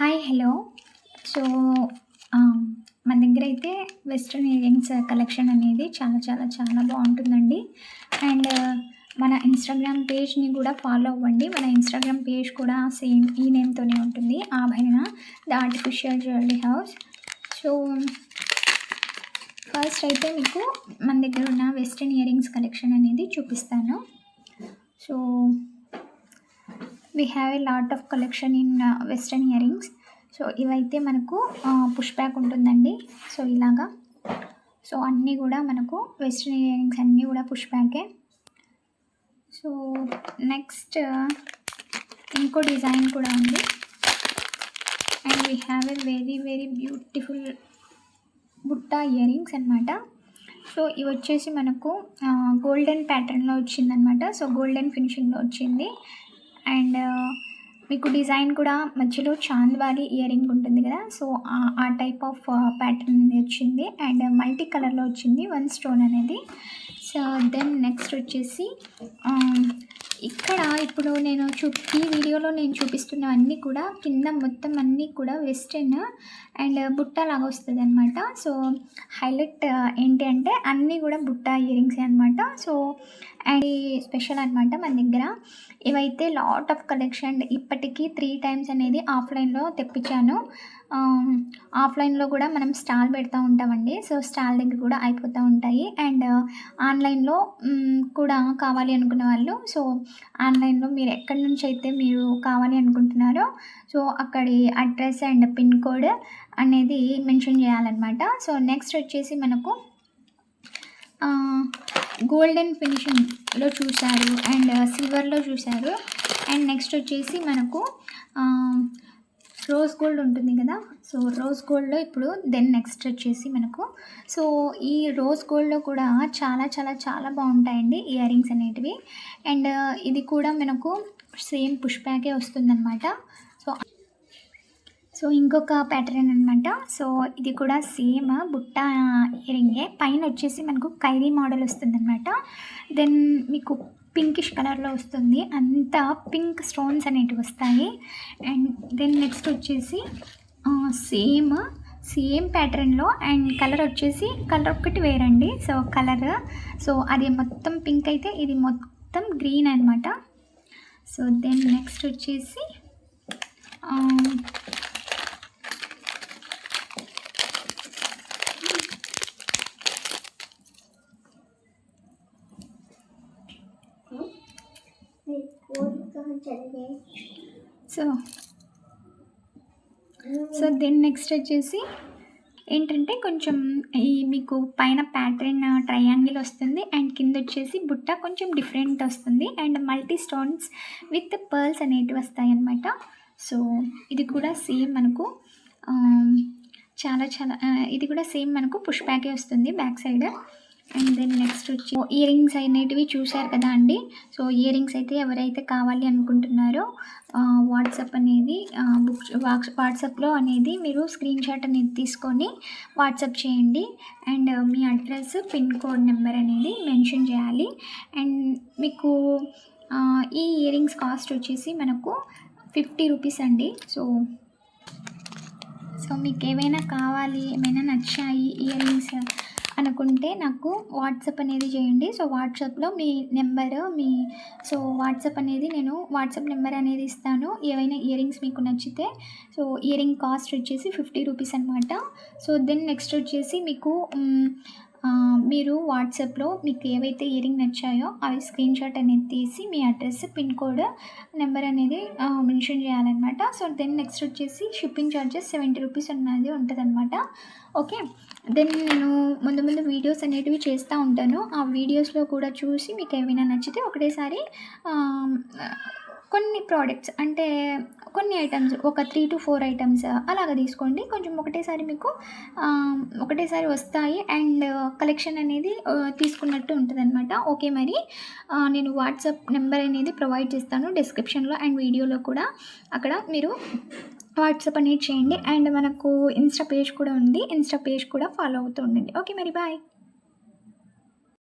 Hi hello. So మన దగ్గర అయితే వెస్ట్రన్ ఇయరింగ్స్ కలెక్షన్ అనేది చాలా చాలా చాలా బాగుంటుందండి. అండ్ మన ఇన్స్టాగ్రామ్ పేజ్ని కూడా ఫాలో అవ్వండి. మన ఇన్స్టాగ్రామ్ పేజ్ కూడా సేమ్ ఈ నేమ్తోనే ఉంటుంది, Abharana the artificial jewellery house. So first అయితే మీకు మన దగ్గర ఉన్న వెస్ట్రన్ ఇయరింగ్స్ కలెక్షన్ అనేది చూపిస్తాను. So we have a lot of collection in western earrings. So ఇవైతే మనకు పుష్ బ్యాక్ ఉంటుందండి. సో ఇలాగా సో అన్నీ కూడా మనకు వెస్ట్రన్ ఇయరింగ్స్ అన్నీ కూడా పుష్ బ్యాకే. సో నెక్స్ట్ ఇంకో డిజైన్ కూడా ఉంది. And we have a very very beautiful బుట్ట ఇయరింగ్స్ అనమాట. సో ఇవి వచ్చేసి మనకు గోల్డెన్ ప్యాటర్న్లో వచ్చిందనమాట. సో గోల్డెన్ ఫినిషింగ్లో వచ్చింది. అండ్ మీకు డిజైన్ కూడా మధ్యలో చాంద్వారి ఇయరింగ్ ఉంటుంది కదా, సో ఆ టైప్ ఆఫ్ ప్యాటర్న్ అనేది వచ్చింది. అండ్ మల్టీ కలర్లో వచ్చింది వన్ స్టోన్ అనేది. సో దెన్ నెక్స్ట్ వచ్చేసి ఇక్కడ ఇప్పుడు నేను ఈ వీడియోలో నేను చూపిస్తున్నవన్నీ కూడా కింద మొత్తం అన్నీ కూడా వెస్టర్న్ అండ్ బుట్ట లాగా వస్తుంది అనమాట. సో హైలైట్ ఏంటి అంటే అన్నీ కూడా బుట్ట ఇయరింగ్సే అనమాట. సో అండ్ స్పెషల్ అనమాట మన దగ్గర. ఇవైతే లాట్ ఆఫ్ కలెక్షన్ ఇప్పటికీ 3 times అనేది ఆఫ్లైన్లో తెప్పించాను. ఆఫ్లైన్లో కూడా మనం స్టాల్ పెడతా ఉంటామండి. సో స్టాల్ దగ్గర కూడా అయిపోతూ ఉంటాయి. అండ్ ఆన్లైన్లో కూడా కావాలి అనుకున్న వాళ్ళు, సో ఆన్లైన్లో మీరు ఎక్కడి నుంచి అయితే మీరు కావాలి అనుకుంటున్నారో సో అక్కడి అడ్రస్ అండ్ పిన్ కోడ్ అనేది మెన్షన్ చేయాలన్నమాట. సో నెక్స్ట్ వచ్చేసి మనకు గోల్డెన్ ఫినిషింగ్లో చూశారు అండ్ సిల్వర్లో చూశారు. అండ్ నెక్స్ట్ వచ్చేసి మనకు రోజ్ గోల్డ్ ఉంటుంది కదా, సో రోజ్ గోల్డ్లో ఇప్పుడు దెన్ నెక్స్ట్ వచ్చేసి మనకు సో ఈ రోజ్ గోల్డ్లో కూడా చాలా చాలా చాలా బాగుంటాయండి ఇయరింగ్స్ అనేటివి. అండ్ ఇది కూడా మనకు సేమ్ పుష్ బ్యాకే వస్తుందన్నమాట. సో ఇంకొక ప్యాటర్న్ అనమాట. సో ఇది కూడా సేమ్ బుట్ట ఇయరింగే, పైన వచ్చేసి మనకు ఖైరీ మోడల్ వస్తుందన్నమాట. దెన్ మీకు పింకిష్ కలర్లో వస్తుంది, అంతా పింక్ స్టోన్స్ అనేటివి వస్తాయి. అండ్ దెన్ నెక్స్ట్ వచ్చేసి సేమ్ ప్యాటర్న్లో అండ్ కలర్ వచ్చేసి కలర్ ఒక్కటి వేరండి. సో కలర్ సో అది మొత్తం పింక్ అయితే ఇది మొత్తం గ్రీన్ అనమాట. సో దెన్ నెక్స్ట్ వచ్చేసి సో దెన్ నెక్స్ట్ వచ్చేసి ఏంటంటే కొంచెం ఈ మీకు పైన ప్యాటర్న్ ట్రయాంగిల్ వస్తుంది అండ్ కింద వచ్చేసి బుట్ట కొంచెం డిఫరెంట్ వస్తుంది and multi stones with pearls అనేటివి వస్తాయి అన్నమాట. సో ఇది కూడా సేమ్ మనకు చాలా చాలా ఇది కూడా సేమ్ మనకు పుష్ బ్యాకే వస్తుంది back side. And then next వచ్చి ఇయరింగ్స్ అనేటివి చూశారు కదా అండి. సో ఇయరింగ్స్ అయితే ఎవరైతే కావాలి అనుకుంటున్నారో వాట్సాప్ అనేది వాట్సాప్లో అనేది మీరు స్క్రీన్ షాట్ అనేది తీసుకొని వాట్సాప్ చేయండి. And me address pin code number అనేది మెన్షన్ చేయాలి. అండ్ మీకు ఈ ఇయరింగ్స్ కాస్ట్ వచ్చేసి మనకు 50 రూపీస్ అండి. సో మీకు ఏమైనా కావాలి, ఏమైనా నచ్చాయి ఇయరింగ్స్ అనుకుంటే నాకు వాట్సాప్ అనేది చేయండి. సో వాట్సాప్లో మీ నెంబరు సో వాట్సాప్ అనేది నేను వాట్సాప్ నెంబర్ అనేది ఇస్తాను. ఏవైనా ఇయరింగ్స్ మీకు నచ్చితే సో ఇయరింగ్ కాస్ట్ వచ్చేసి 50 రూపీస్ అనమాట. సో దెన్ నెక్స్ట్ వచ్చేసి మీకు మీరు వాట్సాప్లో మీకు ఏవైతే ఇయరింగ్ నచ్చాయో అవి స్క్రీన్ షాట్ అనేది తీసి మీ అడ్రస్ పిన్ కోడ్ నెంబర్ అనేది మెన్షన్ చేయాలన్నమాట. సో దెన్ నెక్స్ట్ వచ్చేసి షిప్పింగ్ ఛార్జెస్ 70 రూపీస్ అనేది ఉంటుంది అనమాట. ఓకే, దెన్ నేను ముందు వీడియోస్ అనేటివి చేస్తూ ఉంటాను. ఆ వీడియోస్లో కూడా చూసి మీకు ఏమైనా నచ్చితే ఒకటేసారి కొన్ని ప్రోడక్ట్స్ అంటే కొన్ని ఐటమ్స్ ఒక 3 to 4 ఐటమ్స్ అలాగ తీసుకోండి. కొంచెం ఒకటేసారి వస్తాయి అండ్ కలెక్షన్ అనేది తీసుకున్నట్టు ఉంటుంది అనమాట. ఓకే, మరి నేను వాట్సాప్ నెంబర్ అనేది ప్రొవైడ్ చేస్తాను డిస్క్రిప్షన్లో అండ్ వీడియోలో కూడా, అక్కడ మీరు వాట్సాప్ అనేది చేయండి. అండ్ మనకు ఇన్స్టా పేజ్ కూడా ఉంది, ఇన్స్టా పేజ్ కూడా ఫాలో అవుతూ ఉండండి. ఓకే మరి బాయ్.